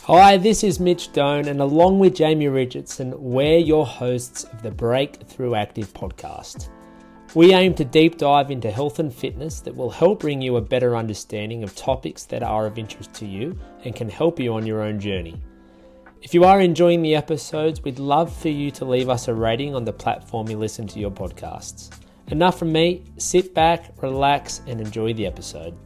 Hi, this is Mitch Doan, and along with Jamie Richardson, we're your hosts of the Break-Thru Active podcast. We aim to deep dive into health and fitness that will help bring you a better understanding of topics that are of interest to you and can help you on your own journey. If you are enjoying the episodes, we'd love for you to leave us a rating on the platform you listen to your podcasts. Enough from me, sit back, relax, and enjoy the episode.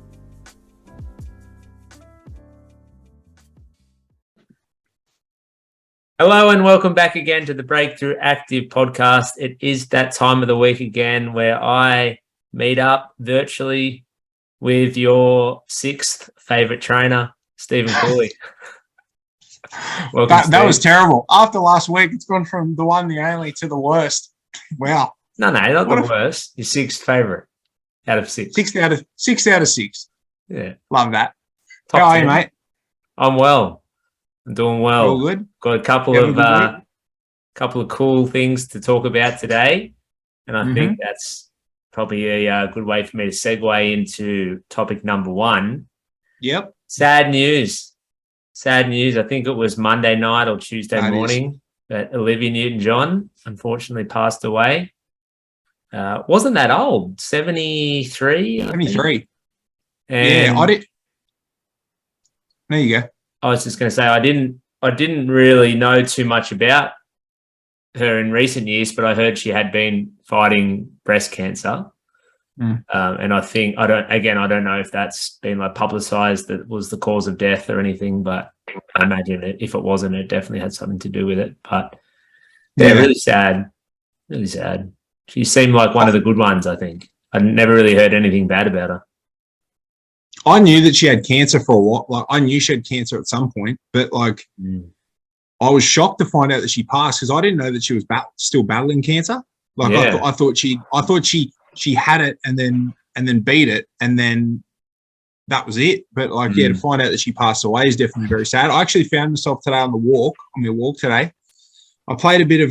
Hello and welcome back again to the Break-Thru Active podcast. It is that time of the week again where I meet up virtually with your sixth favourite trainer, Stephen Cooley. Welcome, that was terrible. After last week, it's gone from the one, the only, to the worst. Wow. No, not the worst. Your sixth favourite out of six. Six out of six. Yeah. Love that. Top How 10. are you, mate? I'm well. I'm doing well. All good? Got a couple of cool things to talk about today, and I think that's probably a good way for me to segue into topic number one. Yep. Sad news. I think it was Monday night or Tuesday morning that Olivia Newton-John unfortunately passed away. Wasn't that old? 73? 73. And I did. There you go. I was just going to say I didn't really know too much about her in recent years, but I heard she had been fighting breast cancer. And I think I don't know if that's been like publicized that was the cause of death or anything, but I imagine if it wasn't, it definitely had something to do with it. But yeah, really sad. She seemed like one of the good ones, I think. I never really heard anything bad about her. I knew that she had cancer for a while. Like, I knew she had cancer at some point, but I was shocked to find out that she passed because I didn't know that she was still battling cancer. Like, yeah. I thought she had it and then beat it, and then that was it. But to find out that she passed away is definitely very sad. I actually found myself today on my walk today. I played a bit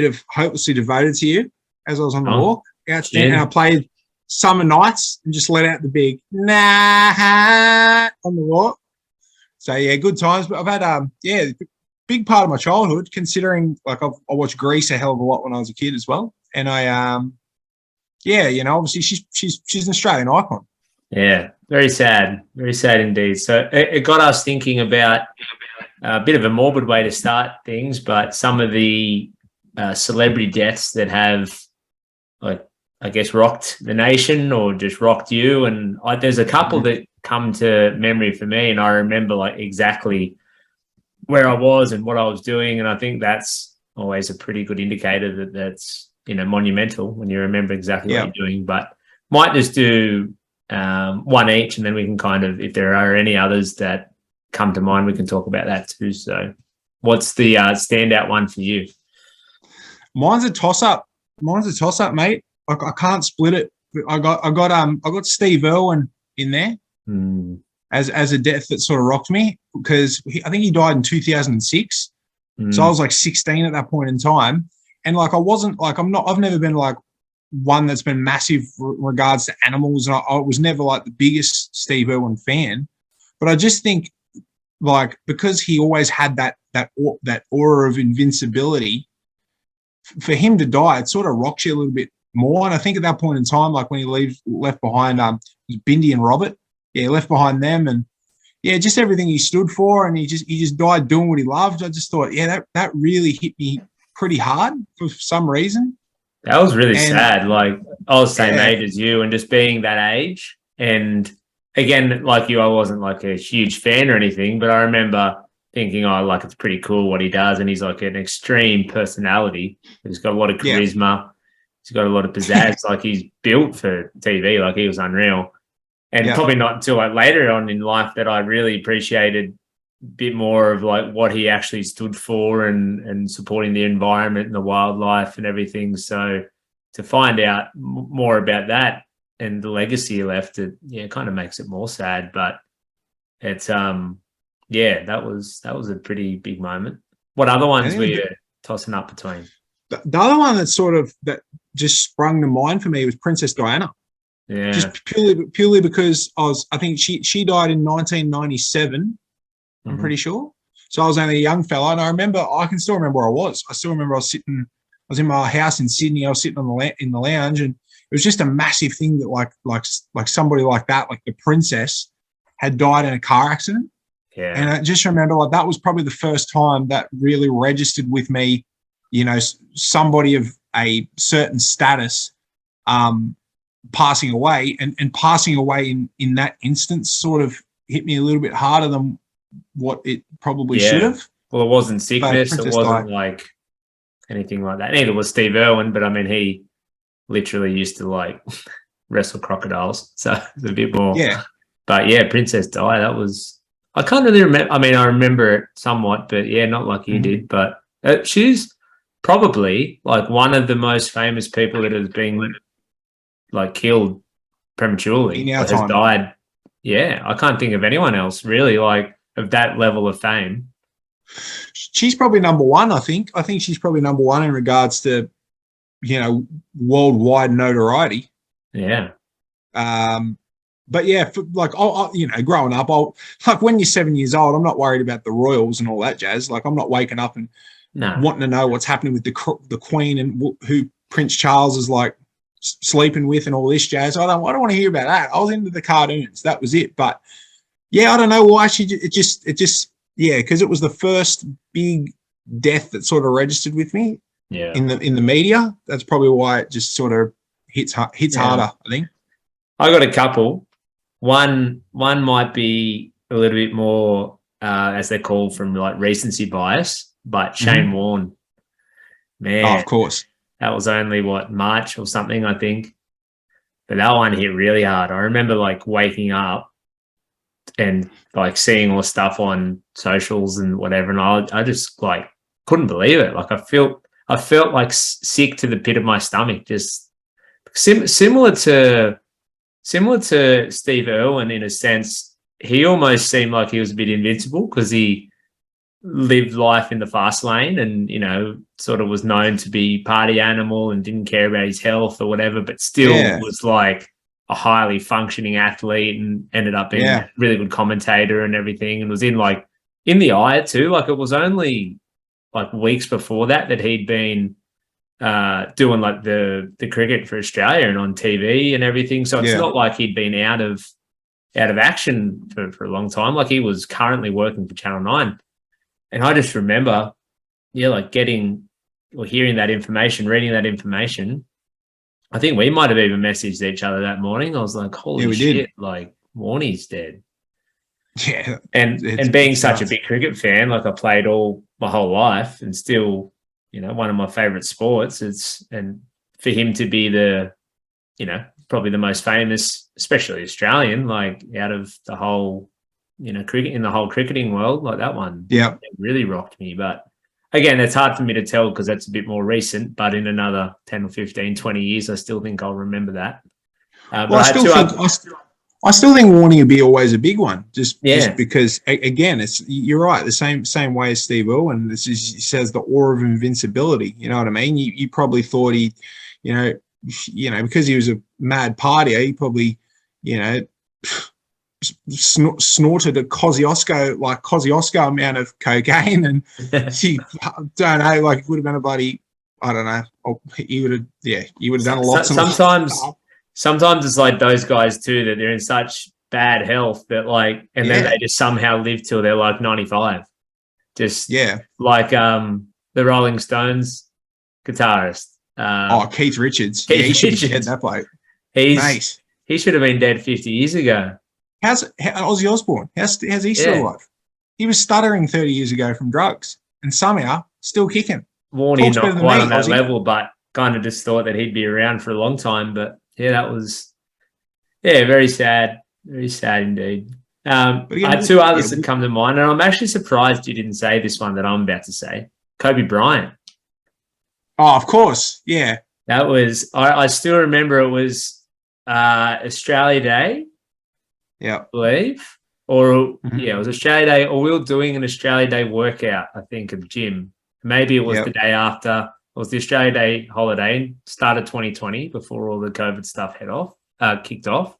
of Hopelessly Devoted to You as I was on the walk. And I played Summer Nights and just let out the big nah on the walk. So yeah, good times. But I've had big part of my childhood, considering I watched Grease a hell of a lot when I was a kid as well. And I obviously she's an Australian icon. Yeah, very sad indeed. So it got us thinking about a bit of a morbid way to start things, but some of the celebrity deaths that have rocked the nation or just rocked you. And there's a couple that come to memory for me, and I remember exactly where I was and what I was doing. And I think that's always a pretty good indicator that's monumental when you remember exactly what you're doing. But might just do one each, and then we can kind of, if there are any others that come to mind, we can talk about that too. So what's the standout one for you? Mine's a toss-up, mate. I can't split it. I got Steve Irwin in there as a death that sort of rocked me, because I think he died in 2006. So I was 16 at that point in time, and I've never been one that's been massive regards to animals, and I was never the biggest Steve Irwin fan. But I just think because he always had that aura of invincibility, for him to die, it sort of rocks you a little bit more. And I think at that point in time, when he left behind Bindi and Robert, left behind them, and just everything he stood for, and he just died doing what he loved. I just thought, that really hit me pretty hard for some reason. That was really sad. I was the same age as you, and just being that age. And again, like you, I wasn't a huge fan or anything, but I remember thinking, it's pretty cool what he does. And he's an extreme personality. He's got a lot of charisma. He's got a lot of pizzazz. He's built for TV. He was unreal. And probably not until later on in life that I really appreciated a bit more of what he actually stood for and supporting the environment and the wildlife and everything. So to find out more about that and the legacy he left, it kind of makes it more sad. But it's that was a pretty big moment. What other ones were you tossing up between? The other one that just sprung to mind for me was Princess Diana. Yeah. Just purely because I think she died in 1997, I'm pretty sure. So I was only a young fella, and I can still remember where I was. I still remember I was in my house in Sydney. I was sitting in the lounge, and it was just a massive thing that like somebody like that, like the princess, had died in a car accident. Yeah. And I just remember like that was probably the first time that really registered with me, you know, somebody of a certain status passing away, and passing away in that instance sort of hit me a little bit harder than what it probably should have. Well, it wasn't sickness. It wasn't died. like anything like that. Neither was Steve Irwin, but I mean, he literally used to like wrestle crocodiles. So it's a bit more. Yeah. But yeah, Princess Di, that was, I can't really remember. I mean, I remember it somewhat, but yeah, not like you did. But she's probably like one of the most famous people that has been like killed prematurely, or has died. Yeah, I can't think of anyone else really like of that level of fame. She's probably number one. I think she's probably number one in regards to, you know, worldwide notoriety. Yeah. But yeah, like you know, growing up, like when you're 7 years old, I'm not worried about the royals and all that jazz. Like I'm not waking up and wanting to know what's happening with the Queen and who Prince Charles is like sleeping with and all this jazz. I don't want to hear about that. I was into the cartoons. That was it. But yeah, I don't know why it just because it was the first big death that sort of registered with me. Yeah. In the media, that's probably why it just sort of hits harder. I think. I got a couple. One might be a little bit more, as they're called, from like recency bias, but Shane Warne, man, of course, that was only March or something, I think, but that one hit really hard. I remember like waking up and like seeing all the stuff on socials and whatever, and I just like couldn't believe it. Like I felt like sick to the pit of my stomach, just similar to Steve Irwin in a sense. He almost seemed like he was a bit invincible because he lived life in the fast lane and, you know, sort of was known to be party animal and didn't care about his health or whatever, but still was like a highly functioning athlete and ended up being a really good commentator and everything, and was in the eye too. Like it was only like weeks before that he'd been doing like the cricket for Australia and on TV and everything. So it's not like he'd been out of action for a long time. Like he was currently working for Channel 9. And I just remember, like getting or hearing that information, reading that information. I think we might have even messaged each other that morning. I was like, holy shit, did. Like Warnie's dead. Yeah. And being such a big cricket fan, like I played all my whole life and still, you know, one of my favorite sports. And for him to be the, you know, probably the most famous, especially Australian, like out of the whole, you know, cricket in the whole cricketing world, like that one, it really rocked me. But again, it's hard for me to tell because that's a bit more recent, but in another 10 or 15, 20 years, I still think I'll remember that. Well, I still think Warnie would be always a big one, just because again, you're right, the same way as Steve Irwin. He says the aura of invincibility. You know what I mean? You probably thought he, you know, because he was a mad partier, he probably, you know, snorted a Kosciuszko amount of cocaine, and he don't know, like it would have been a bloody, I don't know, he would have done a lot. Sometimes it's like those guys too, that they're in such bad health that like, and then they just somehow live till they're like 95. Just like the Rolling Stones guitarist. Keith Richards. He should be dead, that bloke. He should have been dead 50 years ago. How's Ozzy Osbourne? How's he still alive? He was stuttering 30 years ago from drugs and somehow still kicking. Warnie not quite on that level, but kind of just thought that he'd be around for a long time. But yeah, that was very sad. Very sad indeed. I had two others that come to mind, and I'm actually surprised you didn't say this one that I'm about to say. Kobe Bryant. Oh, of course. Yeah. That was, I still remember it was Australia Day. Yeah. I believe. Or, it was Australia Day, or we were doing an Australia Day workout, I think, at the gym. Maybe it was the day after. It was the Australia Day holiday, started 2020 before all the COVID stuff kicked off.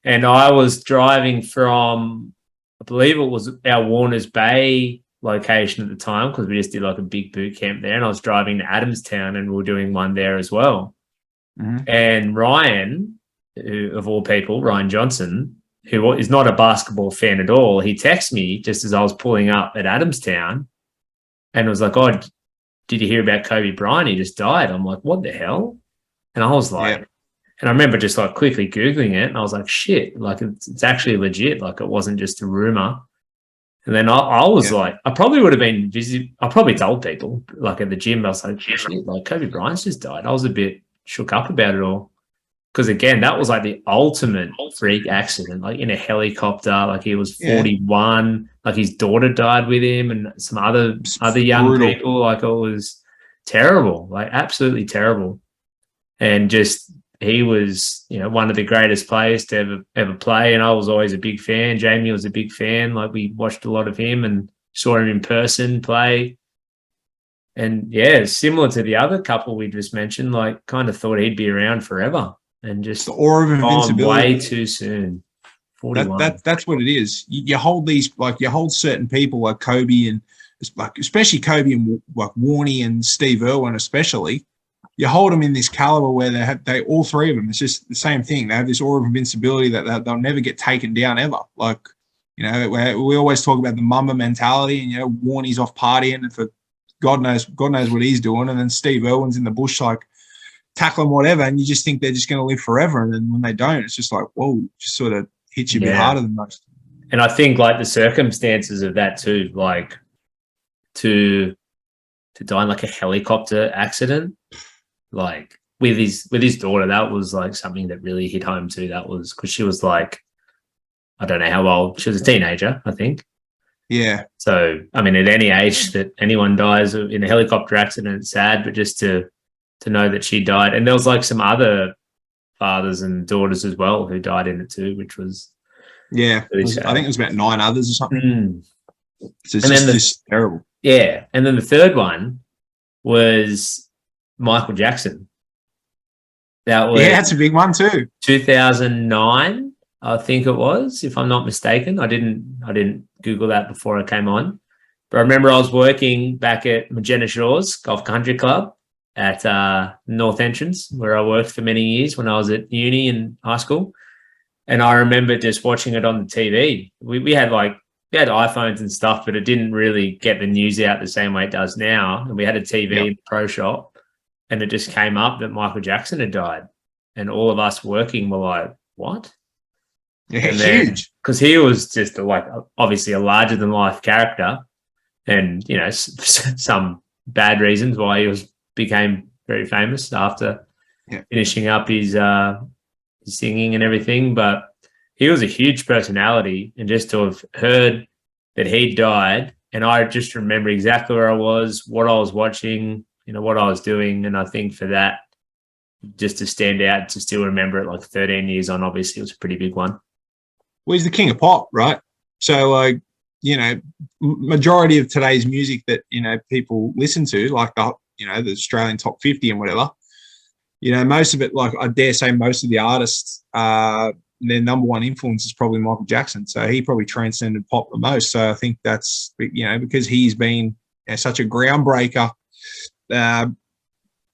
And I was driving from, I believe it was our Warners Bay location at the time, because we just did like a big boot camp there, and I was driving to Adamstown and we were doing one there as well. Mhm. And Ryan, who, of all people, Ryan Johnson, who is not a basketball fan at all, he texted me just as I was pulling up at Adamstown and was like, "Oh, did you hear about Kobe Bryant? He just died." I'm like, "What the hell?" And I was like, and I remember just like quickly Googling it, and I was like, "Shit, like it's actually legit. Like it wasn't just a rumor." And then I was like, I probably would have been busy. I probably told people like at the gym, I was like, "Shit, like Kobe Bryant's just died." I was a bit shook up about it all. Because again, that was like the ultimate freak accident, like in a helicopter. Like he was 41, like his daughter died with him, and some other young people. Like it was terrible, like absolutely terrible. And just he was, one of the greatest players to ever play. And I was always a big fan. Jamie was a big fan. Like we watched a lot of him and saw him in person play. And yeah, similar to the other couple we just mentioned, like kind of thought he'd be around forever. And just the aura of invincibility way too soon. 41. That's what it is. You hold these, like you hold certain people like Kobe and like especially Kobe and like Warnie and Steve Irwin especially. You hold them in this caliber where they all three of them. It's just the same thing. They have this aura of invincibility that they'll never get taken down ever. Like we always talk about the Mamba mentality, and Warnie's off partying and for God knows what he's doing, and then Steve Irwin's in the bush like tackling whatever, and you just think they're just going to live forever, and then when they don't, it's just like, whoa, just sort of hits you a bit harder than most. And I think like the circumstances of that too, like to die in like a helicopter accident, like with his daughter, that was like something that really hit home too. That was because she was like, I don't know how old, she was a teenager, I think. Yeah. So I mean, at any age that anyone dies in a helicopter accident, it's sad, but just to know that she died. And there was like some other fathers and daughters as well who died in it too, which was really I think it was about 9 others or something. So it's just terrible. Yeah. And then the third one was Michael Jackson. That was that's a big one too. 2009, I think it was, if I'm not mistaken. I didn't Google that before I came on. But I remember I was working back at Magenta Shores Golf Country Club at North Entrance, where I worked for many years when I was at uni and high school. And I remember just watching it on the TV. We had iPhones and stuff, but it didn't really get the news out the same way it does now. And we had a TV in the pro shop, and it just came up that Michael Jackson had died. And all of us working were like, what? Yeah, huge. Because he was just obviously a larger than life character, and some bad reasons why he became very famous after finishing up his singing and everything. But he was a huge personality, and just to have heard that he died, and I just remember exactly where I was, what I was watching, what I was doing. And I think for that, just to stand out, to still remember it like 13 years on, obviously it was a pretty big one. Well, he's the king of pop, right? So majority of today's music that people listen to, like the Australian top 50 and whatever, most of it, like I dare say most of the artists, their number one influence is probably Michael Jackson. So he probably transcended pop the most. So I think that's because he's been such a groundbreaker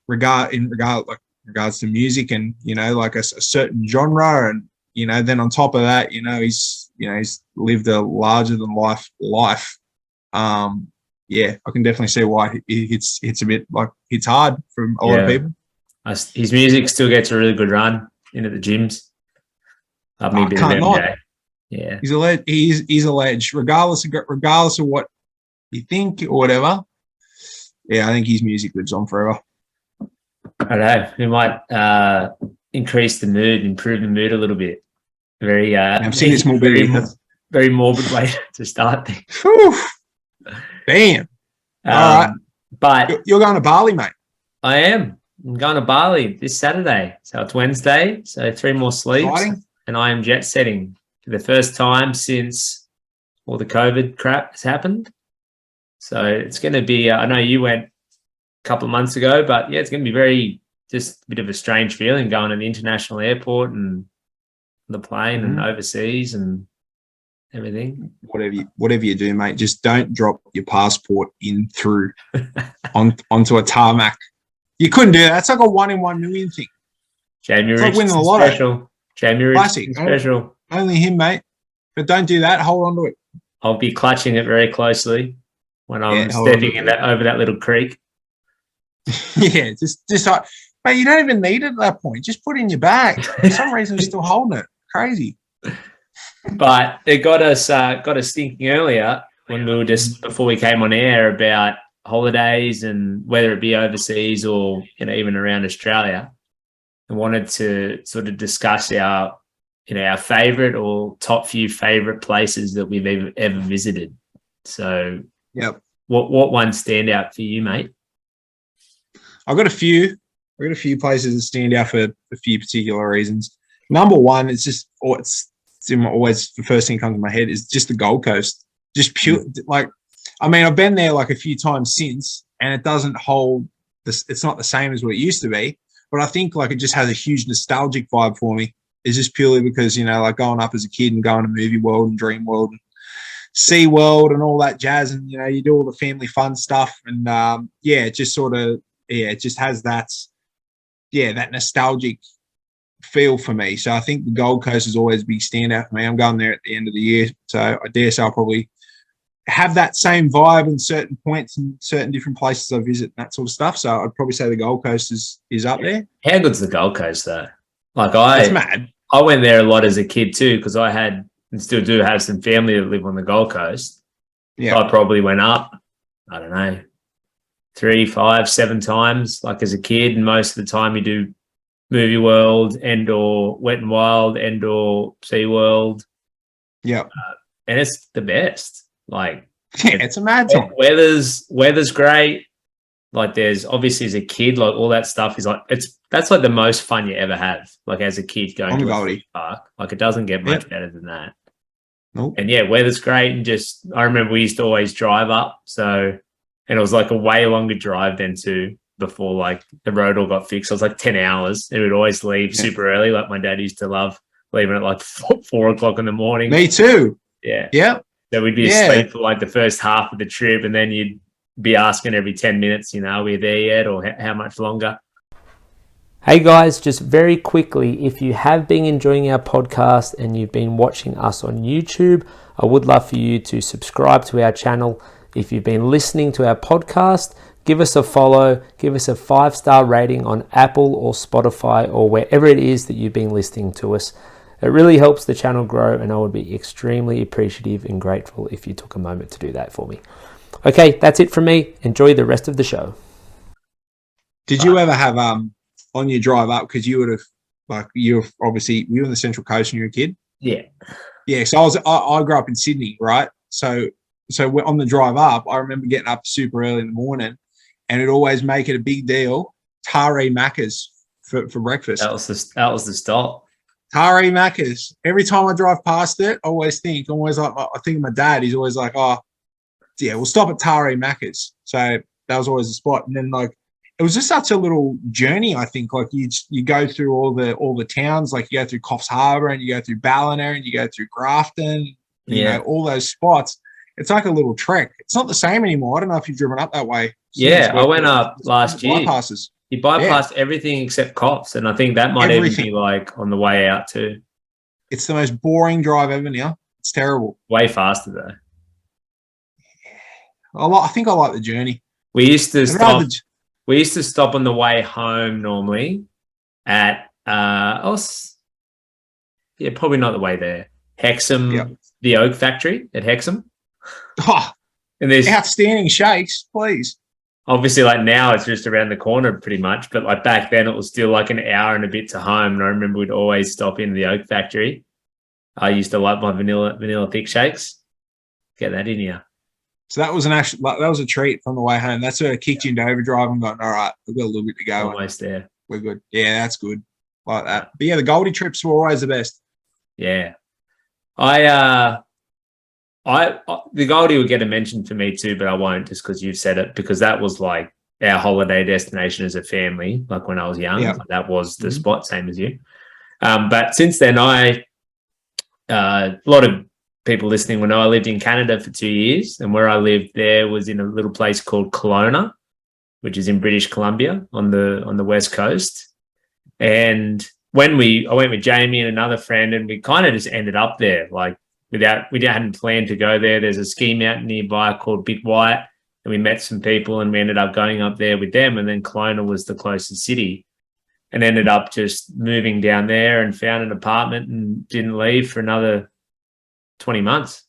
regards to music and like a certain genre, and then on top of that, he's lived a larger than life. I can definitely see why it's a bit like it's hard for a lot of people. His music still gets a really good run into the gyms. Can't not. Yeah, he's a ledge, regardless of what you think or whatever. Yeah, I think his music lives on forever. I know. We might increase the mood, improve the mood a little bit. I've seen this very morbid way to start things. Damn. All right. But you're going to Bali, mate. I am. I'm going to Bali this Saturday. So it's Wednesday. So 3 more sleeps. Exciting. And I am jet setting for the first time since all the COVID crap has happened. So it's going to be, I know you went a couple of months ago, but yeah, it's going to be just a bit of a strange feeling going to the international airport and the plane and overseas. And everything. Whatever you do, mate, just don't drop your passport in through onto a tarmac. You couldn't do that. It's like a 1 in 1 million thing. Jamie It's like winning the Richardson lotto. special. Jamie Classic. Richardson special. Only him, mate. But don't do that. Hold on to it. I'll be clutching it very closely when I'm hold on stepping to in it. over that little creek. Yeah, just like, mate, you don't even need it at that point. Just put it in your bag. For some reason, I'm still holding it. Crazy. But it got us thinking earlier when we were just before we came on air about holidays and whether it be overseas or even around Australia. I wanted to sort of discuss our favorite or top few favorite places that we've ever visited. So, yep. What ones stand out for you, mate? I've got a few places that stand out for a few particular reasons. Number one, it's always the first thing that comes to my head is just the Gold Coast. Just pure, I've been there like a few times since, and it doesn't hold this. It's not the same as what it used to be, but I think like it just has a huge nostalgic vibe for me. It's just purely because like going up as a kid and going to Movie World and Dream World and Sea World and all that jazz, and you do all the family fun stuff, and it just sort of it just has that nostalgic feel for me. So I think the Gold Coast is always a big standout for me. I'm going there at the end of the year, so I dare say I'll probably have that same vibe in certain points and certain different places I visit and that sort of stuff. So I'd probably say the Gold Coast is up there. How good's the Gold Coast though? It's mad. I went there a lot as a kid too because I had and still do have some family that live on the Gold Coast. Yeah, I probably went up, I don't know, 3, 5, 7 times like as a kid, and most of the time you do Movie World, and/or Wet and Wild, and/or Sea World. Yeah, and it's the best. It's a mad time. Weather's great. Like there's obviously as a kid, like all that stuff is like that's like the most fun you ever have. Like as a kid going to a theme park, like it doesn't get much better than that. Nope. And weather's great, and just I remember we used to always drive up. So, and it was like a way longer drive than before like the road all got fixed. So it was like 10 hours, and we'd always leave super early. Like my dad used to love leaving at like 4 o'clock in the morning. Me too. Yeah. Yep. So we'd be asleep for like the first half of the trip, and then you'd be asking every 10 minutes, are we there yet, or how much longer? Hey guys, just very quickly, if you have been enjoying our podcast and you've been watching us on YouTube, I would love for you to subscribe to our channel. If you've been listening to our podcast, give us a follow, give us a 5-star rating on Apple or Spotify or wherever it is that you've been listening to us. It really helps the channel grow, and I would be extremely appreciative and grateful if you took a moment to do that for me. Okay, that's it from me. Enjoy the rest of the show. Did you ever have on your drive up, because you would have you were in the Central Coast when you were a kid? Yeah. So I grew up in Sydney, right? So on the drive up, I remember getting up super early in the morning, and it'd always make it a big deal. Tari Macca's for breakfast. That was the stop. Tari Macca's. Every time I drive past it, I think of my dad. He's always like, oh, yeah, we'll stop at Tari Macca's. So that was always the spot. And then it was just such a little journey. I think you go through all the towns, like you go through Coffs Harbour and you go through Ballina and you go through Grafton, you know, all those spots. It's like a little trek. It's not the same anymore. I don't know if you've driven up that way. I went up last year. Bypasses. You bypassed everything except Coffs, and I think that might even be like on the way out too. It's the most boring drive ever now. It's terrible. Way faster though. I think I like the journey. We used to stop on the way home normally at probably not the way there. Hexham, the Oak Factory at Hexham. Oh, and there's outstanding shakes, please. Obviously, like now it's just around the corner pretty much, but like back then it was still like an hour and a bit to home. And I remember we'd always stop in the Oak Factory. I used to like my vanilla thick shakes. Get that in here. So that was that was a treat from the way home. That's where I kicked you into overdrive and gone, all right, we've got a little bit to go. Almost there. We're good. Yeah, that's good. Like that. But yeah, the Goldie trips were always the best. Yeah. The Goldie would get a mention for me too, but I won't, just because you've said it, because that was like our holiday destination as a family. Like when I was young, that was the spot, same as you. But since then, a lot of people listening will know I lived in Canada for 2 years, and where I lived there was in a little place called Kelowna, which is in British Columbia on the west coast. And I went with Jamie and another friend, and we kind of just ended up there, like we hadn't planned to go there. There's a ski mountain nearby called Big White, and we met some people, and we ended up going up there with them. And then Kelowna was the closest city, and ended up just moving down there and found an apartment and didn't leave for another 20 months.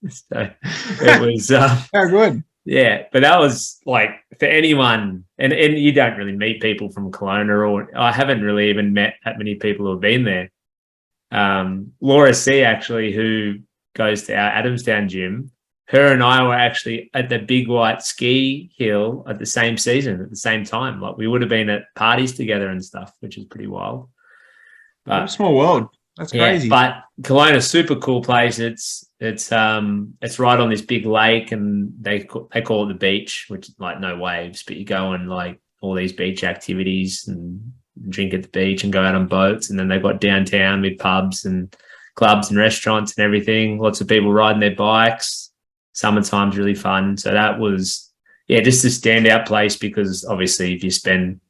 So it was Very good. Yeah, but that was like for anyone, and you don't really meet people from Kelowna, or I haven't really even met that many people who have been there. Laura C, actually, who goes to our Adamstown gym, her and I were actually at the Big White ski hill at the same season, at the same time. Like we would have been at parties together and stuff, which is pretty wild. But small world. That's crazy. But Kelowna's a super cool place. It's right on this big lake, and they call it the beach, which is like no waves, but you go on like all these beach activities and drink at the beach and go out on boats. And then they've got downtown with pubs and clubs and restaurants and everything. Lots of people riding their bikes. Summertime's really fun. So that was, just a standout place, because obviously if you spend,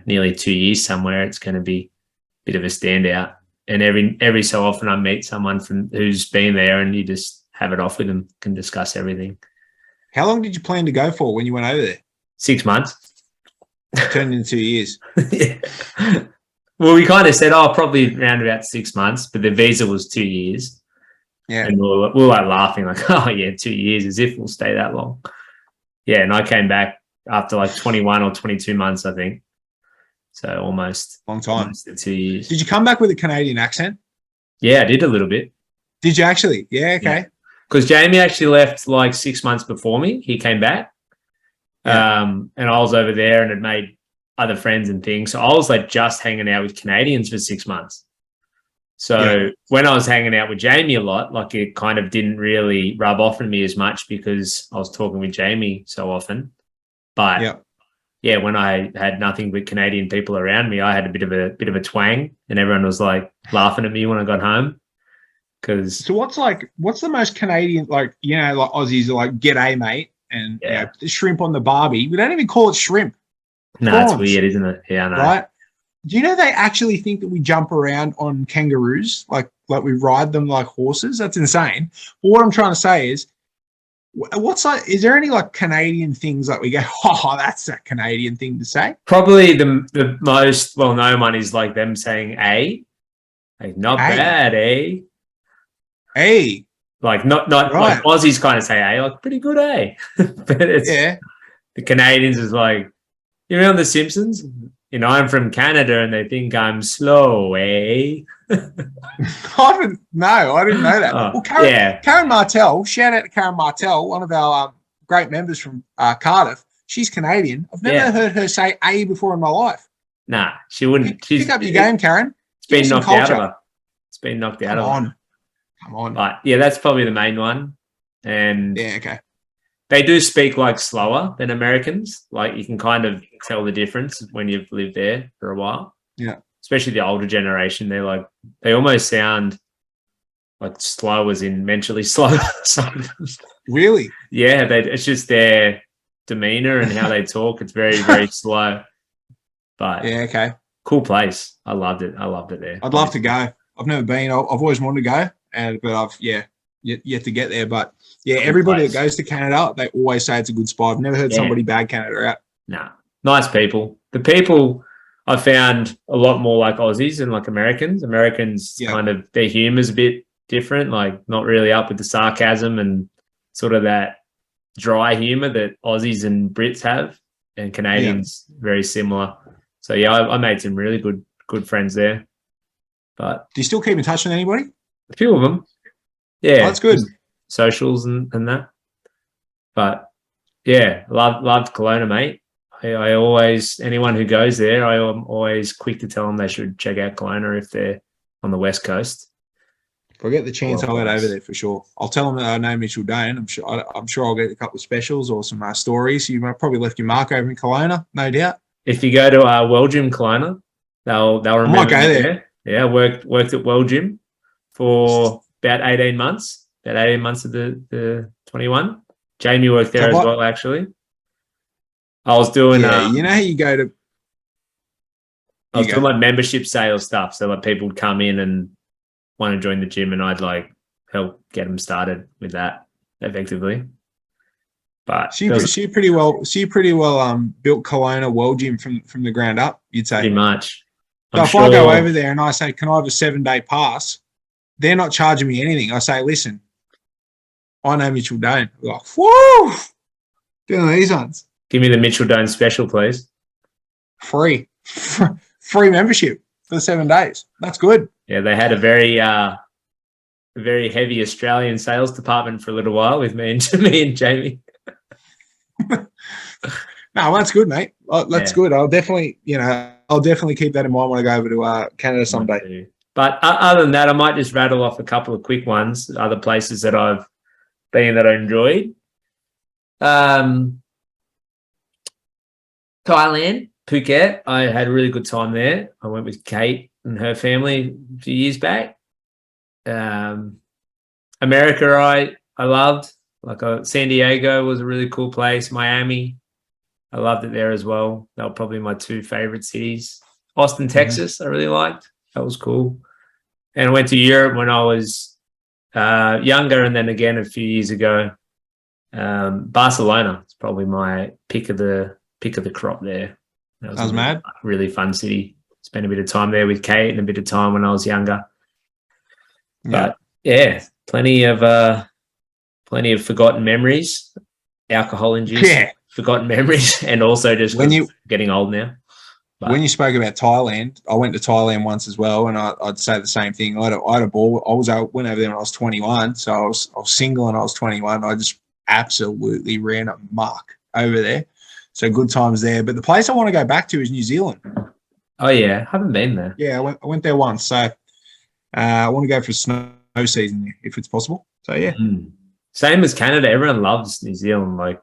nearly 2 years somewhere, it's going to be a bit of a standout. And every so often I meet someone who's been there, and you just have it off with them, can discuss everything. How long did you plan to go for when you went over there? 6 months. Turned into 2 years. Yeah. Well, we kind of said, probably around about 6 months, but the visa was 2 years. Yeah. And we were like laughing, like, 2 years, as if we'll stay that long. Yeah, and I came back after like 21 or 22 months, I think. So almost long time. Almost 2 years. Did you come back with a Canadian accent? Yeah, I did a little bit. Did you actually? Yeah, okay. Because Jamie actually left like 6 months before me. He came back. Yeah. And I was over there and had made other friends and things. So I was like just hanging out with Canadians for 6 months. So when I was hanging out with Jamie a lot, like it kind of didn't really rub off on me as much, because I was talking with Jamie so often. But when I had nothing but Canadian people around me, I had a bit of a twang, and everyone was like laughing at me when I got home. So what's the most Canadian, like Aussies are like, "G'day, mate," and shrimp on the barbie. We don't even call it shrimp. No, it's weird, isn't it? Yeah, I know. Right? Do you know they actually think that we jump around on kangaroos, like we ride them like horses? That's insane. But what I'm trying to say is, is there any like Canadian things that we go, that's a Canadian thing to say? Probably the most well-known one is like them saying like not bad, Hey. Like not right. Like Aussies kind of say like pretty good, but it's the Canadians is like, you remember The Simpsons? I'm from Canada and they think I'm slow, I didn't know that. Well, Karen Martel, shout out to Karen Martel, one of our great members from Cardiff. She's Canadian. I've never heard her say "a" before in my life. Nah, she wouldn't. Pick up your game, Karen. It's been knocked out of her. It's been knocked out of her. Come on. But that's probably the main one. And okay. They do speak like slower than Americans. Like you can kind of tell the difference when you've lived there for a while. Yeah. Especially the older generation. They almost sound like slow, as in mentally slow. Really? Yeah. It's just their demeanor and how they talk. It's very, very slow. But okay. Cool place. I loved it. there. I'd love to go. I've never been. I've always wanted to go, but I've yet to get there. But everybody that goes to Canada, they always say it's a good spot. I've never heard somebody bag Canada out. No, nice people. The people I found a lot more like Aussies than like Americans. Americans kind of, their humor's a bit different, like not really up with the sarcasm and sort of that dry humor that Aussies and Brits have, and Canadians very similar. So I made some really good friends there. But do you still keep in touch with anybody? A few of them. Yeah, that's good. Socials and that. But loved Kelowna, mate. I always, anyone who goes there, I am always quick to tell them they should check out Kelowna if they're on the West Coast. If I get the chance, I'll get over there for sure. I'll tell them that I know Mitchell Dane. I'm sure I'll get a couple of specials or some stories. You probably left your mark over in Kelowna, no doubt. If you go to World Gym Kelowna, they'll remember. I might go there. Yeah, worked at World Gym for about 18 months. about 18 months of the 21. Jamie worked there as well, actually. I was doing you know how you go to I was doing like membership sales stuff. So like people would come in and want to join the gym, and I'd like help get them started with that effectively. But she pretty well built Kelowna World Gym from the ground up, you'd say. Pretty much. So if I go over there and I say, can I have a 7-day pass? They're not charging me anything. I say, listen, I know Mitchell Dane. They're like, whoo, doing these ones. Give me the Mitchell Dane special, please. Free membership for 7 days. That's good. Yeah, they had a very heavy Australian sales department for a little while with me and Jamie. No, that's good, mate. That's good. I'll definitely keep that in mind when I go over to Canada someday. But other than that, I might just rattle off a couple of quick ones. Other places that I've been that I enjoyed. Thailand, Phuket. I had a really good time there. I went with Kate and her family a few years back. America, I loved. Like San Diego was a really cool place. Miami, I loved it there as well. They were probably my two favorite cities. Austin, Texas, I really liked. That was cool. And I went to Europe when I was younger, and then again a few years ago. Barcelona is probably my pick of the crop there. That was mad. Really fun city. Spent a bit of time there with Kate and a bit of time when I was younger. Yeah. But yeah, plenty of forgotten memories, alcohol induced forgotten memories, and also just getting old now. But when you spoke about Thailand, I went to Thailand once as well, and I'd say the same thing. I had a ball. Went over there when I was 21, so I was single and I was 21. I just absolutely ran amok over there. So good times there. But the place I want to go back to is New Zealand. Oh yeah, haven't been there. Yeah, I went there once. So I want to go for snow season there if it's possible. So yeah. Same as Canada. Everyone loves New Zealand. Like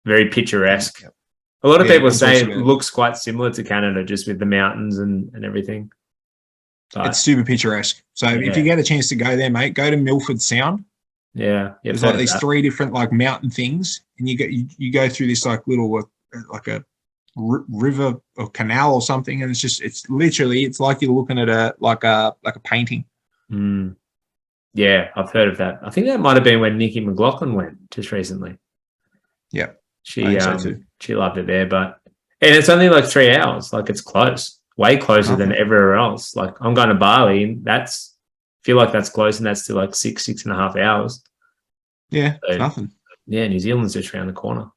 very picturesque. Yep. A lot of people say it looks quite similar to Canada, just with the mountains and everything. But it's super picturesque. So if you get a chance to go there, mate, go to Milford Sound. Yeah, there's like these 3 different like mountain things, and you go through this like little like a river or canal or something, and it's like you're looking at a painting. Yeah, I've heard of that. I think that might have been when Nikki McLaughlin went just recently. Yeah. She loved it there, and it's only like 3 hours. Like it's close, way closer than everywhere else. Like I'm going to Bali, and feel like that's close, and that's still like 6.5 hours. Yeah, so, nothing. Yeah, New Zealand's just around the corner.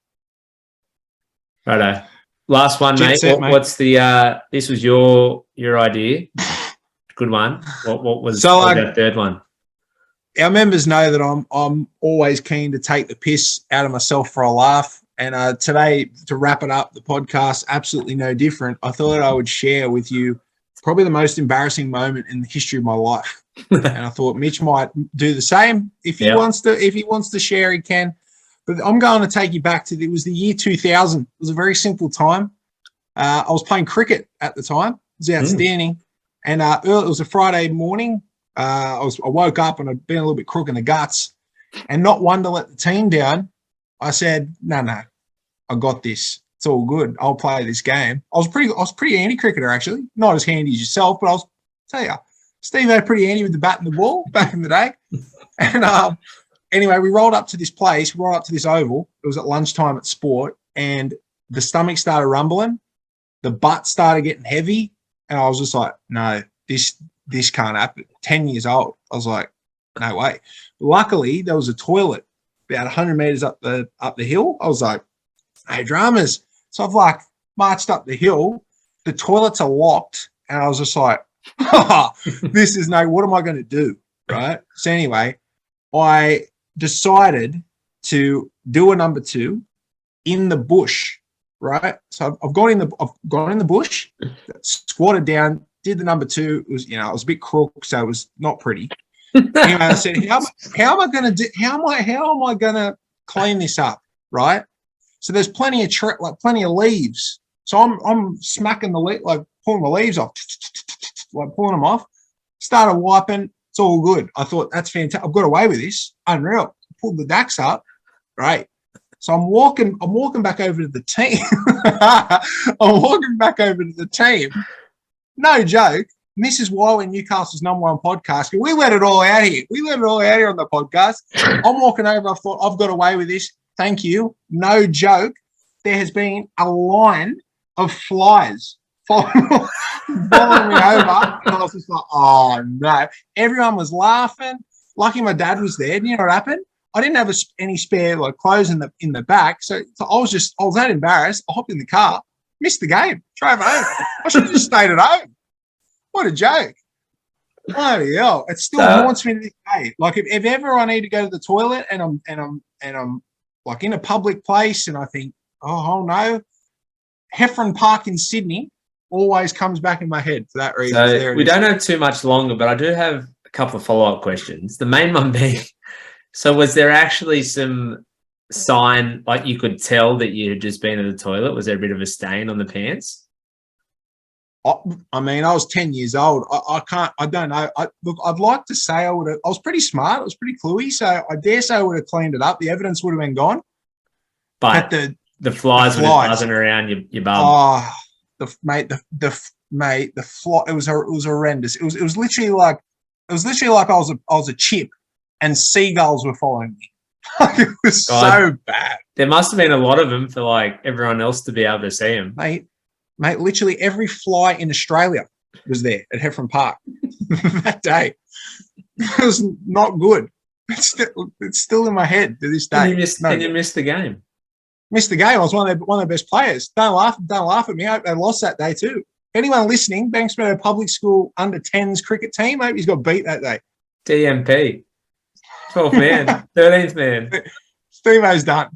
Righto. Last one, mate. Mate. What's the? This was your idea. Good one. What was that third one? Our members know that I'm always keen to take the piss out of myself for a laugh. And today, to wrap it up, the podcast, absolutely no different. I thought I would share with you probably the most embarrassing moment in the history of my life. And I thought Mitch might do the same. If he wants to share, he can. But I'm going to take you back to it was the year 2000. It was a very simple time. I was playing cricket at the time. It was outstanding. And it was a Friday morning. I woke up and I'd been a little bit crook in the guts, and not one to let the team down. I said, no, I got this. It's all good. I'll play this game. I was pretty handy cricketer, actually. Not as handy as yourself, but tell you, Steve had pretty handy with the bat and the ball back in the day. And anyway, we rolled up to this place, we rolled up to this oval. It was at lunchtime at sport, and the stomach started rumbling. The butt started getting heavy, and I was just like, no, this can't happen. 10 years old. I was like, no way. Luckily, there was a toilet about 100 meters up the hill. I was like, hey, dramas. So I've like marched up the hill. The toilets are locked, and I was just like, this is what am I going to do? Right. So anyway, I decided to do a number 2 in the bush. Right. So I've gone in the bush, squatted down, did the number 2. It was, I was a bit crook, so it was not pretty. Anyway, I said, how am I gonna clean this up? Right. So there's plenty of leaves. So I'm smacking the leaf, like pulling the leaves off, like pulling them off. Started wiping, It's all good. I thought, that's fantastic. I've got away with this. Unreal. Pulled the Dax up. Great. So I'm walking back over to the team. I'm walking back over to the team. No joke. Mrs. Wiley, Newcastle's #1 podcast. We let it all out here. We let it all out here on the podcast. I'm walking over. I thought, I've got away with this. Thank you. No joke. There has been a line of flies following me over. And I was just like, oh, no. Everyone was laughing. Lucky my dad was there. You know what happened? I didn't have any spare clothes in the back. So I was that embarrassed. I hopped in the car, missed the game, drove home. I should have just stayed at home. What a joke. Bloody hell. It still haunts me to this day. Like if ever I need to go to the toilet and I'm like in a public place and I think, oh no, Heffron Park in Sydney always comes back in my head for that reason. So we don't have too much longer, but I do have a couple of follow-up questions. The main one being, so was there actually some sign, like you could tell that you had just been to the toilet? Was there a bit of a stain on the pants? I mean, I was 10 years old. I don't know. Look, I'd like to say I was pretty smart. I was pretty cluey. So I dare say I would have cleaned it up. The evidence would have been gone. But the flies were buzzing around your bum. Oh, the fly, it was horrendous. It was literally like I was a chip and seagulls were following me. It was so bad. There must have been a lot of them for like everyone else to be able to see them. Mate, literally every fly in Australia was there at Heffron Park that day. It was not good. It's still in my head to this day. And you missed the game. Missed the game. I was one of their best players. Don't laugh at me. I hope they lost that day too. Anyone listening, Banksmeadow Public School under-10s cricket team, maybe he's got beat that day. DMP. 12th man. 13th man. Steve-O's done.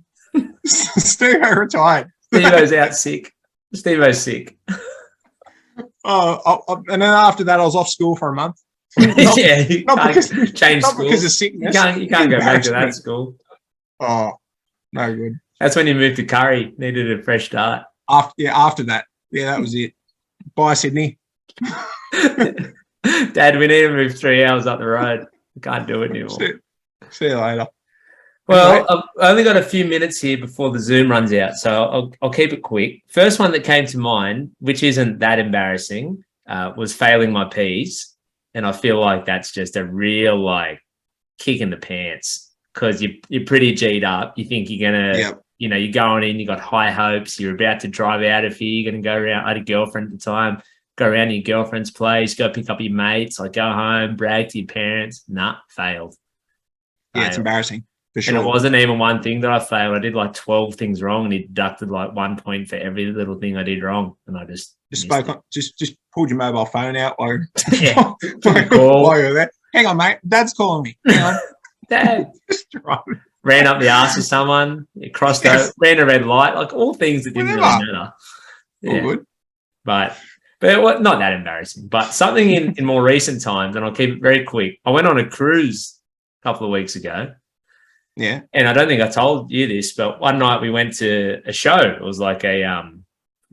Steve-O retired. Steve-O's out sick. Steve-O's sick. And then after that, I was off school for a month. Not because of sickness. You can't go back to that school. Oh, no good. That's when you moved to Curry. Needed a fresh start. After that. Yeah, that was it. Bye, Sydney. Dad, we need to move 3 hours up the road. We can't do it anymore. See you later. Well, anyway. I've only got a few minutes here before the Zoom runs out, so I'll keep it quick. First one that came to mind, which isn't that embarrassing, was failing my P's. And I feel like that's just a real, kick in the pants because you're pretty G'd up. You think you're going to, you're going in, you got high hopes. You're about to drive out of here. You're going to go around. I had a girlfriend at the time. Go around to your girlfriend's place, go pick up your mates, go home, brag to your parents. Nah, failed. Yeah, it's embarrassing. For sure. And it wasn't even one thing that I failed. I did 12 things wrong, and he deducted 1 point for every little thing I did wrong. And I just pulled your mobile phone out while yeah, while you're there. Hang on, mate. Dad's calling me. Hang on. Dad. Ran up the arse of someone, crossed over, ran a red light, all things that didn't really matter. Yeah. All good. But not that embarrassing. But something in more recent times, and I'll keep it very quick. I went on a cruise a couple of weeks ago. Yeah. And I don't think I told you this, but one night we went to a show. It was like a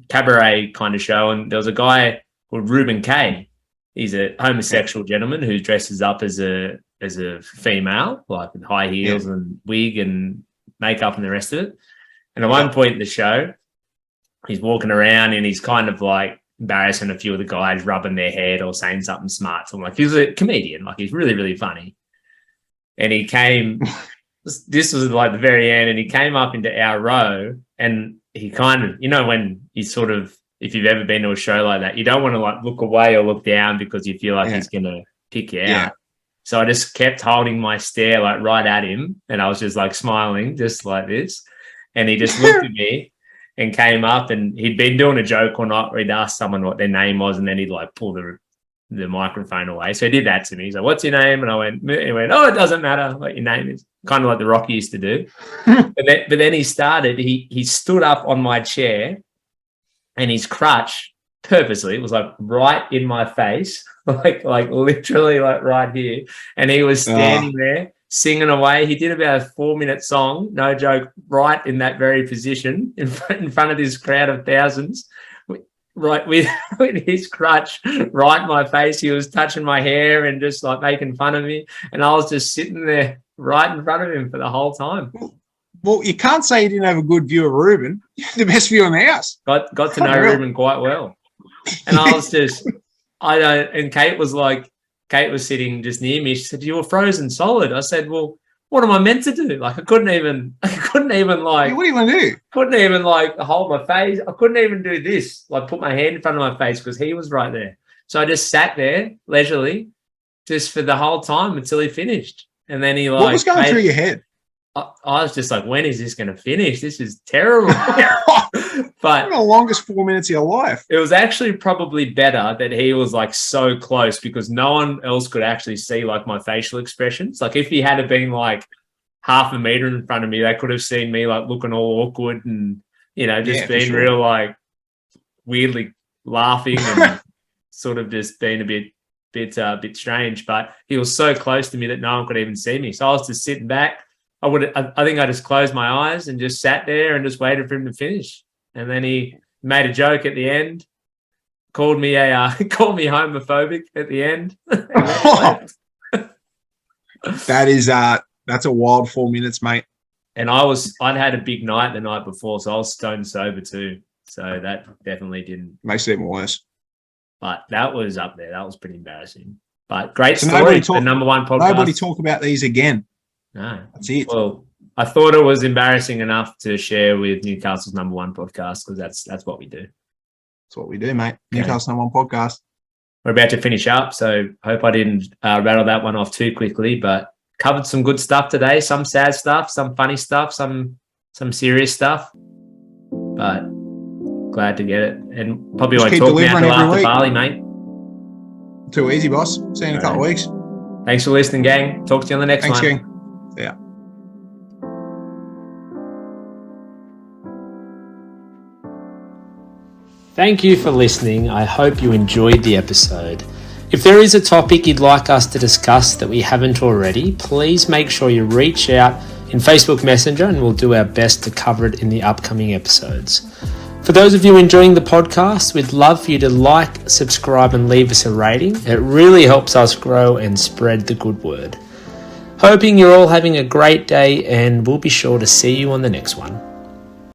cabaret kind of show. And there was a guy called Reuben Kay. He's a homosexual gentleman who dresses up as a female, with high heels and wig and makeup and the rest of it. And at one point in the show, he's walking around and he's kind of embarrassing a few of the guys, rubbing their head or saying something smart. So he's a comedian. He's really, really funny. And he came... This was the very end, and he came up into our row, and he kind of, when you sort of, if you've ever been to a show like that, you don't want to look away or look down because you feel like he's going to pick you out. So I just kept holding my stare right at him, and I was just smiling just like this, and he just looked at me and came up, and he'd been doing a joke or not, or he'd asked someone what their name was, and then he'd pull the microphone away. So he did that to me. He's like, "What's your name?" And he went, "Oh, it doesn't matter what your name is." Kind of like the Rocky used to do. but then he started, he stood up on my chair and his crutch purposely was right in my face, literally right here. And he was standing there singing away. He did about a 4-minute song, no joke, right in that very position in front of this crowd of thousands. right with his crutch right in my face. He was touching my hair and just like making fun of me. And I was just sitting there right in front of him for the whole time. Well, you can't say you didn't have a good view of Ruben. You had the best view in the house. Got to know Ruben quite well. And I was just, and Kate was sitting just near me. She said, "You were frozen solid." I said, "Well, what am I meant to do? Like, I couldn't even like, what are you going to do? Couldn't even like hold my face. I couldn't even do this, like put my hand in front of my face because he was right there. So I just sat there leisurely just for the whole time until he finished. And then he like, what was going through your head? I was just like, when is this going to finish? This is terrible. But the longest 4 minutes of your life. It was actually probably better that he was like so close because no one else could actually see like my facial expressions. Like if he had been like half a meter in front of me, they could have seen me like looking all awkward and, you know, just being real like weirdly laughing and sort of just being a bit strange. But he was so close to me that no one could even see me. So I was just sitting back. I think I just closed my eyes and just sat there and just waited for him to finish. And then he made a joke at the end, called me homophobic at the end. That's a wild 4 minutes, mate. And I'd had a big night the night before, so I was stone sober too. So that definitely didn't. Makes it even worse. But that was up there. That was pretty embarrassing. But great story. The number one podcast. Nobody talk about these again. No. That's it. Well, I thought it was embarrassing enough to share with Newcastle's number one podcast because that's what we do. That's what we do, mate. Okay. Newcastle number one podcast. We're about to finish up, so hope I didn't rattle that one off too quickly, but covered some good stuff today, some sad stuff, some funny stuff, some serious stuff, but glad to get it. And probably won't talk me until after Bali, mate. Too easy, boss. See you in a couple of weeks. Thanks for listening, gang. Talk to you on the next one. Thanks, gang. Yeah. Thank you for listening. I hope you enjoyed the episode. If there is a topic you'd like us to discuss that we haven't already, please make sure you reach out in Facebook Messenger and we'll do our best to cover it in the upcoming episodes. For those of you enjoying the podcast, we'd love for you to like, subscribe and leave us a rating. It really helps us grow and spread the good word. Hoping you're all having a great day and we'll be sure to see you on the next one.